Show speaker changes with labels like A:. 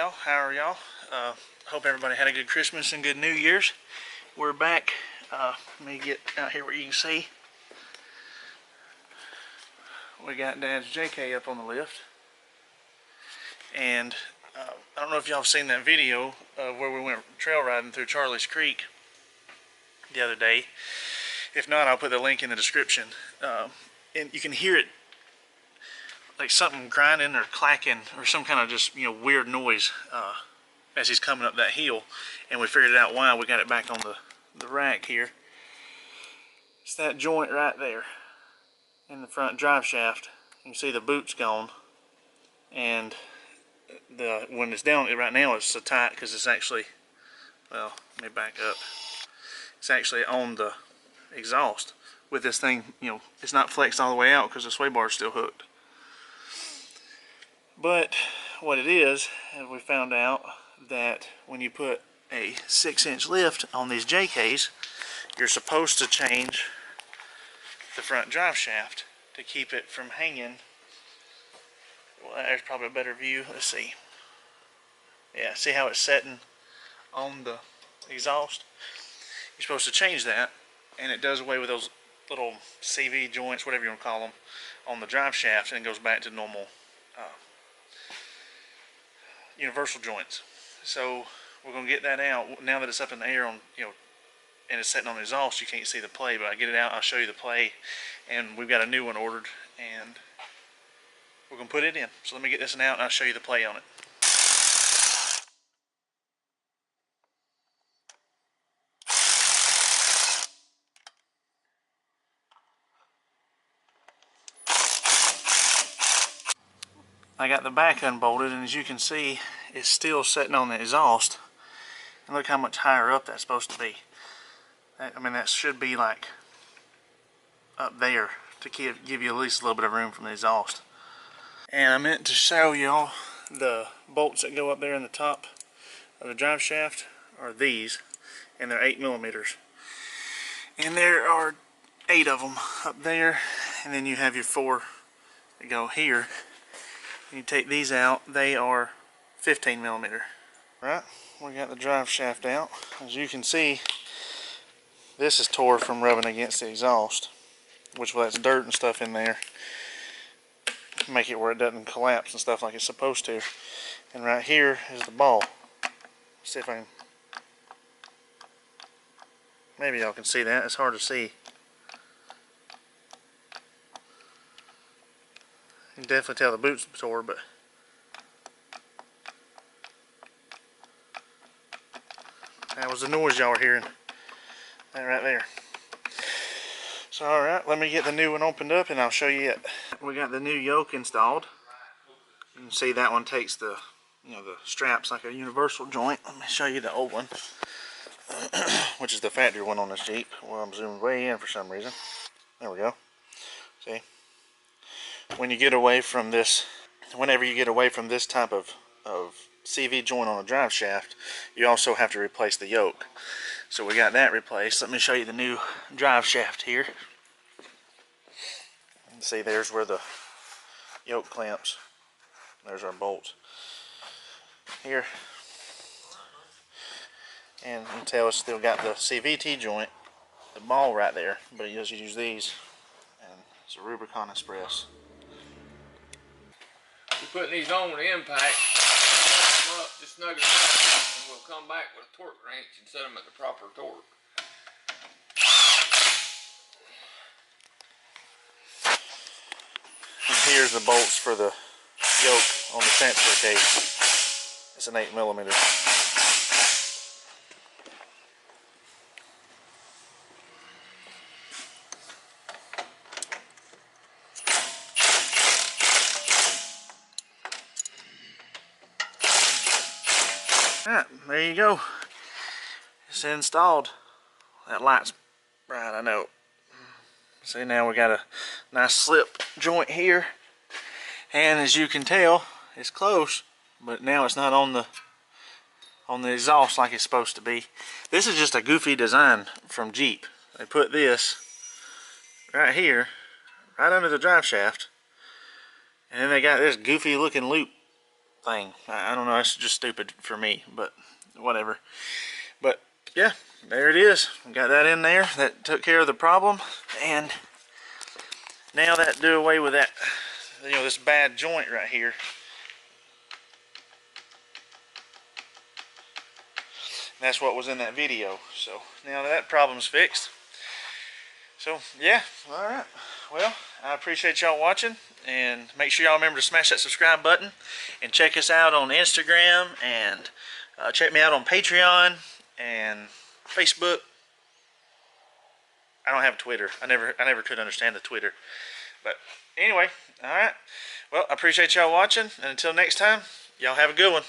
A: y'all, how are y'all? Hope everybody had a good Christmas and good New Year's. We're back. Let me get out here where you can see. We got Dad's JK up on the lift. And I don't know if y'all have seen that video where we went trail riding through Charlie's Creek the other day. If not, I'll put the link in the description. And you can hear it like something grinding or clacking or some kind of just, weird noise as he's coming up that hill. And we figured out why. We got it back on the rack here. It's that joint right there in the front drive shaft. You can see the boot's gone, and when it's down right now it's so tight because it's actually, well, let me back up. It's actually on the exhaust with this thing. It's not flexed all the way out because the sway bar is still hooked. But what it is we found out that when you put a 6-inch lift on these JKs, you're supposed to change the front drive shaft to keep it from hanging. Well, there's probably a better view. Let's see. Yeah, see how it's setting on the exhaust? You're supposed to change that, and it does away with those little CV joints, whatever you want to call them, on the drive shaft, and it goes back to normal universal joints. So we're going to get that out now that it's up in the air on, and it's sitting on the exhaust. You can't see the play, but I get it out, I'll show you the play. And we've got a new one ordered, and we're going to put it in. So let me get this one out and I'll show you the play on it. I got the back unbolted, and as you can see, it's still sitting on the exhaust. And look how much higher up that's supposed to be. I mean, that should be like up there to give you at least a little bit of room from the exhaust. And I meant to show y'all the bolts that go up there in the top of the drive shaft are these, and they're 8mm. And there are 8 of them up there, and then you have your 4 that go here. You take these out, they are 15mm. Right, we got the drive shaft out. As you can see, this is tore from rubbing against the exhaust, which lets dirt and stuff in there, make it where it doesn't collapse and stuff like it's supposed to. And right here is the ball. Let's see if I can, maybe y'all can see that. It's hard to see. You can definitely tell the boot's tore, but that was the noise y'all were hearing. That right there. So alright, let me get the new one opened up and I'll show you it. We got the new yoke installed. You can see that one takes the, the straps like a universal joint. Let me show you the old one, which is the factory one on this Jeep. Well, I'm zooming way in for some reason. There we go. See? When you get away from this, whenever you get away from this type of CV joint on a drive shaft, you also have to replace the yoke. So we got that replaced. Let me show you the new drive shaft here. See, there's where the yoke clamps. There's our bolts here. And you can tell it's still got the CVT joint, the ball right there, but you just use these, and it's a Rubicon Express.
B: We're putting these on with the impact, them up, just snug it up, and we'll come back with a torque wrench and set them at the proper torque.
A: And here's the bolts for the yoke on the transfer case. It's an 8mm. Alright, there you go. It's installed. That light's bright, I know. See, now we got a nice slip joint here. And as you can tell, it's close, but now it's not on the exhaust like it's supposed to be. This is just a goofy design from Jeep. They put this right here, right under the drive shaft, and then they got this goofy looking loop thing. I don't know, that's just stupid for me, but whatever. But yeah, there it is. Got that in there. That took care of the problem, and now that do away with that, you know, this bad joint right here. That's what was in that video. So now that problem's fixed. So yeah, all right. Well, I appreciate y'all watching, and make sure y'all remember to smash that subscribe button, and check us out on Instagram, and check me out on Patreon and Facebook. I don't have Twitter. I never could understand the Twitter. But anyway, all right. Well, I appreciate y'all watching, and until next time, y'all have a good one.